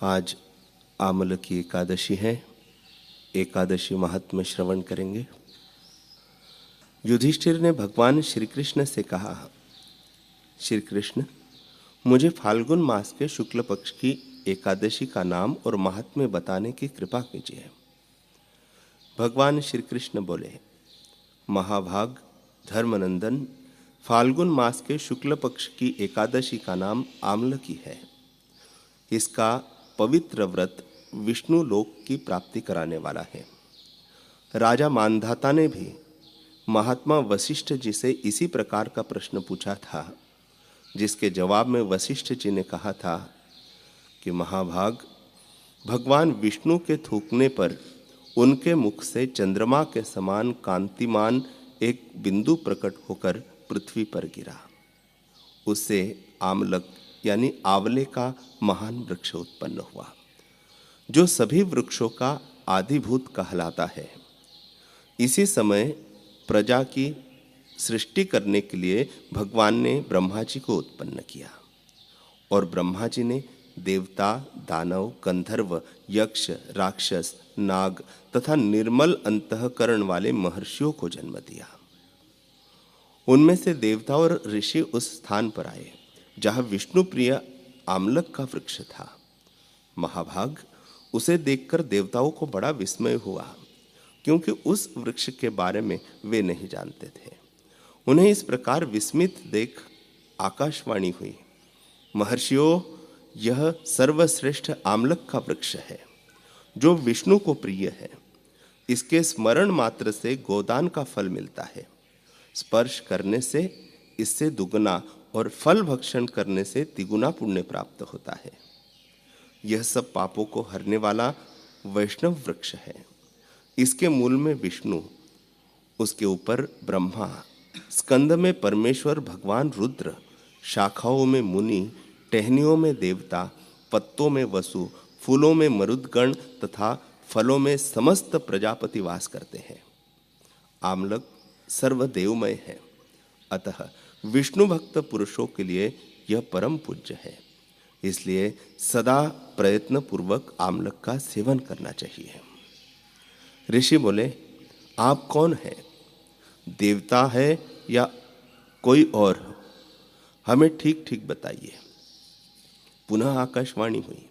आज आमल की एकादशी है। एकादशी महात्म्य श्रवण करेंगे। युधिष्ठिर ने भगवान श्री कृष्ण से कहा, श्री कृष्ण, मुझे फाल्गुन मास के शुक्ल पक्ष की एकादशी का नाम और महात्म्य बताने की कृपा कीजिए। भगवान श्री कृष्ण बोले, महाभाग धर्मनंदन, फाल्गुन मास के शुक्ल पक्ष की एकादशी का नाम आमलकी है। इसका पवित्र व्रत विष्णु लोक की प्राप्ति कराने वाला है। राजा मानधाता ने भी महात्मा वशिष्ठ जी से इसी प्रकार का प्रश्न पूछा था, जिसके जवाब में वशिष्ठ जी ने कहा था कि महाभाग, भगवान विष्णु के थूकने पर उनके मुख से चंद्रमा के समान कांतिमान एक बिंदु प्रकट होकर पृथ्वी पर गिरा। उससे आमलक यानी आंवले का महान वृक्ष उत्पन्न हुआ, जो सभी वृक्षों का आदिभूत कहलाता है। इसी समय प्रजा की सृष्टि करने के लिए भगवान ने ब्रह्मा जी को उत्पन्न किया, और ब्रह्मा जी ने देवता, दानव, गंधर्व, यक्ष, राक्षस, नाग तथा निर्मल अंतःकरण वाले महर्षियों को जन्म दिया। उनमें से देवता और ऋषि उस स्थान पर आए जहाँ विष्णु प्रिय आमलक का वृक्ष था। महाभाग, उसे देखकर देवताओं को बड़ा विस्मय हुआ, क्योंकि उस वृक्ष के बारे में वे नहीं जानते थे। उन्हें इस प्रकार विस्मित देख आकाशवाणी हुई, महर्षियों, यह सर्वश्रेष्ठ आमलक का वृक्ष है, जो विष्णु को प्रिय है। इसके स्मरण मात्र से गोदान का फल मिलता है। स्पर्श करने से इससे दुगना और फल भक्षण करने से तिगुना पुण्य प्राप्त होता है। यह सब पापों को हरने वाला वैष्णव वृक्ष है। इसके मूल में विष्णु, उसके ऊपर ब्रह्मा, स्कंद में परमेश्वर भगवान रुद्र, शाखाओं में मुनि, टहनियों में देवता, पत्तों में वसु, फूलों में मरुदगण तथा फलों में समस्त प्रजापति वास करते हैं। आमलक सर्वदेवमय है, अतः विष्णु भक्त पुरुषों के लिए यह परम पूज्य है। इसलिए सदा प्रयत्न पूर्वक आमलक का सेवन करना चाहिए। ऋषि बोले, आप कौन है? देवता है या कोई और? हमें ठीक ठीक बताइए। पुनः आकाशवाणी हुई,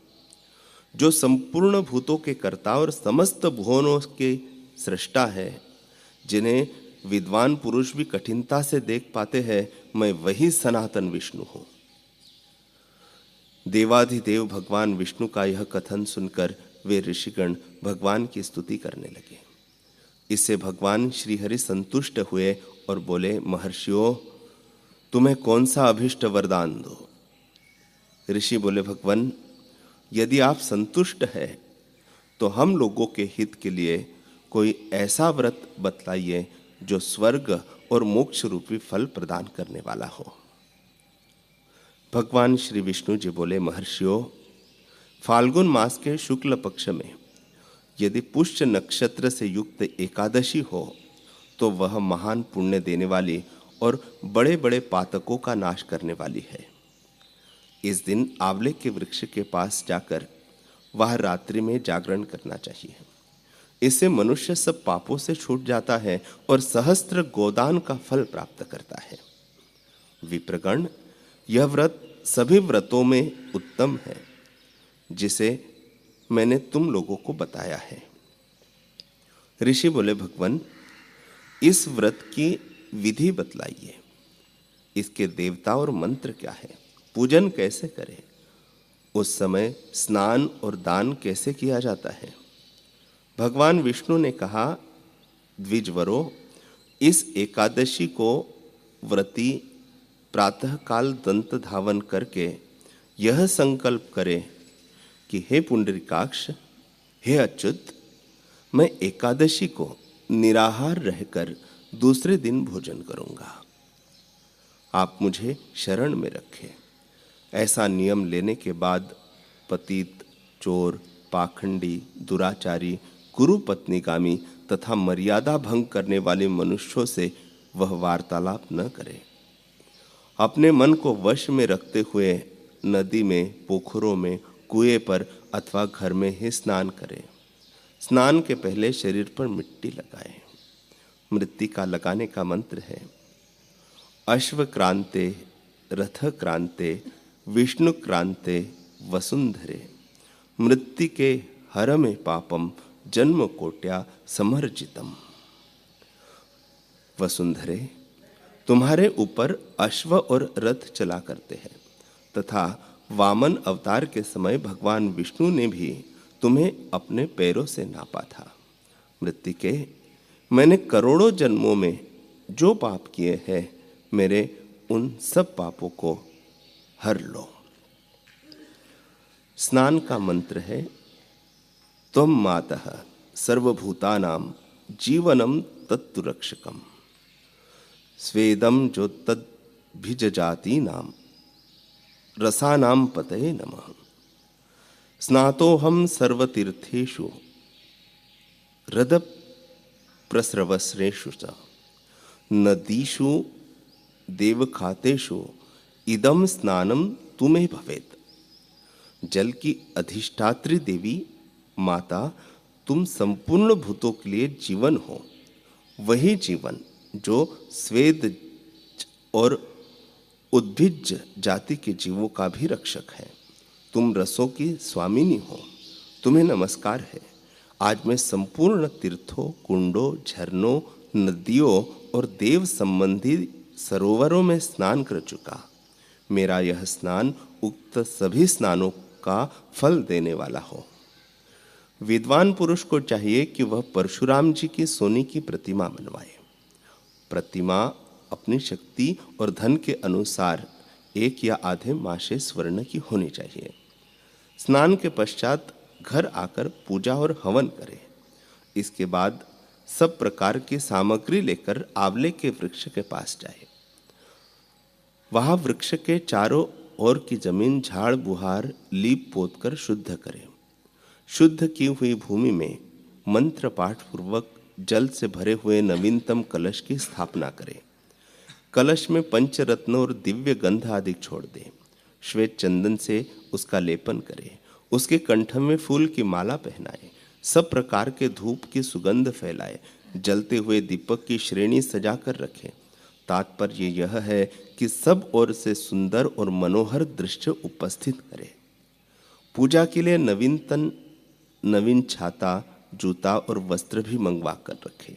जो संपूर्ण भूतों के कर्ता और समस्त भुवनों के सृष्टा है, जिन्हें विद्वान पुरुष भी कठिनता से देख पाते हैं, मैं वही सनातन विष्णु हूं। देवाधिदेव भगवान विष्णु का यह कथन सुनकर वे ऋषिगण भगवान की स्तुति करने लगे। इससे भगवान श्रीहरि संतुष्ट हुए और बोले, महर्षियों, तुम्हें कौन सा अभिष्ट वरदान दो? ऋषि बोले, भगवान, यदि आप संतुष्ट है तो हम लोगों के हित के लिए कोई ऐसा व्रत बतलाइए जो स्वर्ग और मोक्ष रूपी फल प्रदान करने वाला हो। भगवान श्री विष्णु जी बोले, महर्षियों, फाल्गुन मास के शुक्ल पक्ष में यदि पुष्य नक्षत्र से युक्त एकादशी हो तो वह महान पुण्य देने वाली और बड़े बड़े पातकों का नाश करने वाली है। इस दिन आंवले के वृक्ष के पास जाकर वह रात्रि में जागरण करना चाहिए। इससे मनुष्य सब पापों से छूट जाता है और सहस्त्र गोदान का फल प्राप्त करता है। विप्रगण, यह व्रत सभी व्रतों में उत्तम है, जिसे मैंने तुम लोगों को बताया है। ऋषि बोले, भगवान, इस व्रत की विधि बतलाइए। इसके देवता और मंत्र क्या है? पूजन कैसे करें? उस समय स्नान और दान कैसे किया जाता है? भगवान विष्णु ने कहा, द्विजवरो, इस एकादशी को व्रती प्रातःकाल दंत धावन करके यह संकल्प करे कि हे पुंडरीकाक्ष, हे अच्युत, मैं एकादशी को निराहार रहकर दूसरे दिन भोजन करूंगा। आप मुझे शरण में रखें। ऐसा नियम लेने के बाद पतित, चोर, पाखंडी, दुराचारी, गुरु पत्नीगामी तथा मर्यादा भंग करने वाले मनुष्यों से वह वार्तालाप न करे। अपने मन को वश में रखते हुए नदी में, पोखरों में कुएं पर अथवा घर में ही स्नान करें। स्नान के पहले शरीर पर मिट्टी लगाएं। मृत्तिका लगाने का मंत्र है अश्व क्रांते रथ क्रांते विष्णु क्रांते वसुंधरे मृत्तिके हर में पापम जन्म कोट्या समर्जितम। वसुंधरे, तुम्हारे ऊपर अश्व और रथ चला करते हैं तथा वामन अवतार के समय भगवान विष्णु ने भी तुम्हें अपने पैरों से नापा था। मृत्तिके, मैंने करोड़ों जन्मों में जो पाप किए हैं मेरे उन सब पापों को हर लो। स्नान का मंत्र है त्वं मातः सर्वभूतानां जीवनम तत्तुरक्षकम स्वेदम जो तद्भिजजातीनां रसानां पतये नमः। स्नातोहम सर्वतीर्थेषु हृद प्रस्रवस्रेषु च नदीषु देवखातेषु इदम स्नानम तुम्हें भवेत्। जल की अधिष्ठात्री देवी माता, तुम संपूर्ण भूतों के लिए जीवन हो, वही जीवन जो स्वेद और उद्भिज जाति के जीवों का भी रक्षक है। तुम रसों की स्वामिनी हो, तुम्हें नमस्कार है। आज मैं संपूर्ण तीर्थों, कुंडों, झरनों, नदियों और देव संबंधी सरोवरों में स्नान कर चुका। मेरा यह स्नान उक्त सभी स्नानों का फल देने वाला हो। विद्वान पुरुष को चाहिए कि वह परशुराम जी की सोने की प्रतिमा बनवाए। प्रतिमा अपनी शक्ति और धन के अनुसार 1 या आधे मासे स्वर्ण की होनी चाहिए। स्नान के पश्चात घर आकर पूजा और हवन करें। इसके बाद सब प्रकार की सामग्री लेकर आंवले के वृक्ष के पास जाए। वहां वृक्ष के चारों ओर की जमीन झाड़ बुहार लीप पोत कर शुद्ध करें। शुद्ध की हुई भूमि में मंत्र पाठ पूर्वक जल से भरे हुए नवीनतम कलश की स्थापना करें। कलश में पंचरत्न और दिव्य गंध आदि छोड़ दें। श्वेत चंदन से उसका लेपन करें। उसके कंठ में फूल की माला पहनाए। सब प्रकार के धूप की सुगंध फैलाए। जलते हुए दीपक की श्रेणी सजाकर रखें। तात्पर्य यह है कि सब ओर से सुंदर और मनोहर दृश्य उपस्थित करें। पूजा के लिए नवीन छाता, जूता और वस्त्र भी मंगवा कर रखें।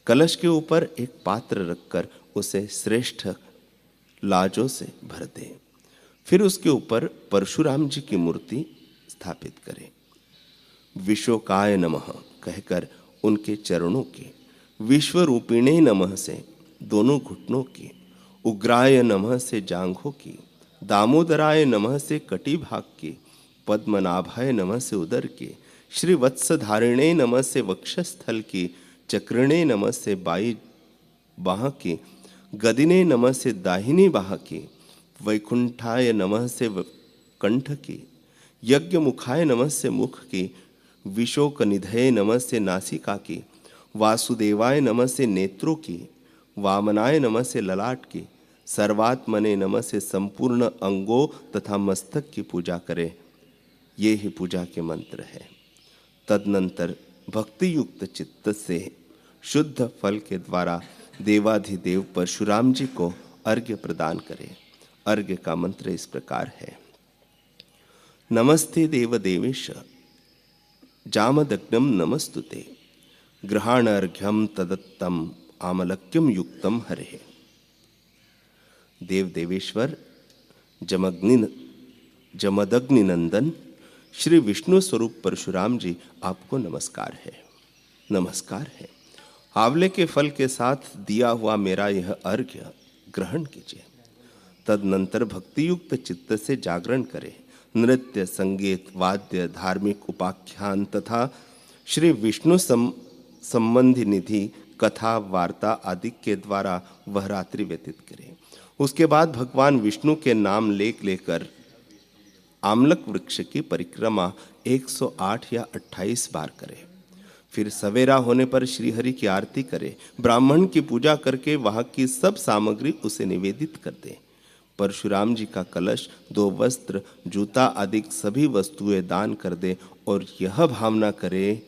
कलश के ऊपर एक पात्र रखकर उसे श्रेष्ठ लाजों से भर दें। फिर उसके ऊपर परशुराम जी की मूर्ति स्थापित करें। विश्वकाय नमः कहकर उनके चरणों की, विश्वरूपिणे नमः से दोनों घुटनों की, उग्राय नमः से जांघों की, दामोदराय नमः से कटी भाग की, पद्मनाभाय नमः से उदर की, श्री वत्सधारिणे नमः से वक्षस्थल की, चक्रिणे नमः से बाई बाह की, गदिने नमः से दाहिनी बाह की, वैकुंठाय नमः से कंठ की, यज्ञ मुखाय नमः से मुख की, विशोक निधये नमः से नासिका की, वासुदेवाय नमः से नेत्रों की, वामनाय नमः से ललाट की, सर्वात्मने नमः से संपूर्ण अंगों तथा मस्तक की पूजा करें। ये ही पूजा के मंत्र है। तदनंतर भक्ति युक्त चित्त से शुद्ध फल के द्वारा देवाधिदेव परशुराम जी को अर्घ्य प्रदान करें। अर्घ्य का मंत्र इस प्रकार है। नमस्ते देव देवेश जामदग्नम नमस्तुते ग्रहाण अर्घ्यम तदत्तम आमलक्यम युक्तम हरे। देव देवेश्वर जमदग्नि नंदन श्री विष्णु स्वरूप परशुराम जी आपको नमस्कार है, नमस्कार है। आंवले के फल के साथ दिया हुआ मेरा यह अर्घ्य ग्रहण कीजिए। तदनंतर भक्तियुक्त चित्त से जागरण करें। नृत्य, संगीत, वाद्य, धार्मिक उपाख्यान तथा श्री विष्णु संबंधी निधि, कथा, वार्ता आदि के द्वारा वह रात्रि व्यतीत करें। उसके बाद भगवान विष्णु के नाम लेकर आमलक वृक्ष की परिक्रमा 108 या 28 बार करें। फिर सवेरा होने पर श्रीहरि की आरती करें। ब्राह्मण की पूजा करके वहाँ की सब सामग्री उसे निवेदित कर दें। परशुराम जी का कलश, 2 वस्त्र, जूता आदि सभी वस्तुएं दान कर दे और यह भावना करे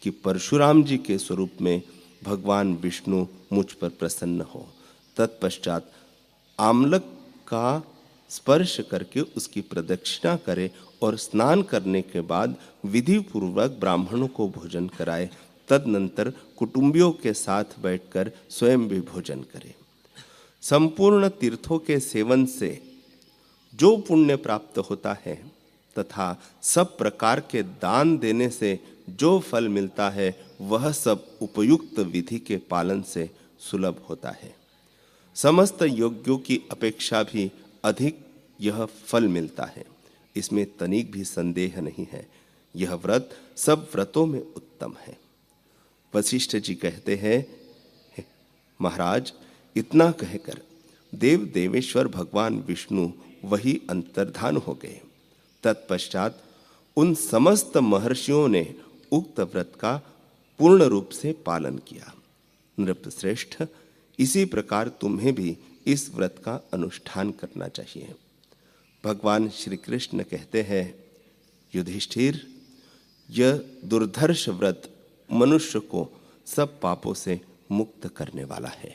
कि परशुराम जी के स्वरूप में भगवान विष्णु मुझ पर प्रसन्न हो। तत्पश्चात आमलक का स्पर्श करके उसकी प्रदक्षिणा करे और स्नान करने के बाद विधि पूर्वक ब्राह्मणों को भोजन कराए। तदनंतर कुटुंबियों के साथ बैठकर स्वयं भी भोजन करे। संपूर्ण तीर्थों के सेवन से जो पुण्य प्राप्त होता है तथा सब प्रकार के दान देने से जो फल मिलता है वह सब उपयुक्त विधि के पालन से सुलभ होता है। समस्त योग्यों की अपेक्षा भी अधिक यह फल मिलता है, इसमें तनिक भी संदेह नहीं है। यह व्रत सब व्रतों में उत्तम है। वशिष्ठ जी कहते हैं, महाराज, इतना कहकर देव देवेश्वर भगवान विष्णु वही अंतर्धान हो गए। तत्पश्चात उन समस्त महर्षियों ने उक्त व्रत का पूर्ण रूप से पालन किया। नृपश्रेष्ठ, इसी प्रकार तुम्हें भी इस व्रत का अनुष्ठान करना चाहिए। भगवान श्री कृष्ण कहते हैं, युधिष्ठिर, यह दुर्धर्ष व्रत मनुष्य को सब पापों से मुक्त करने वाला है।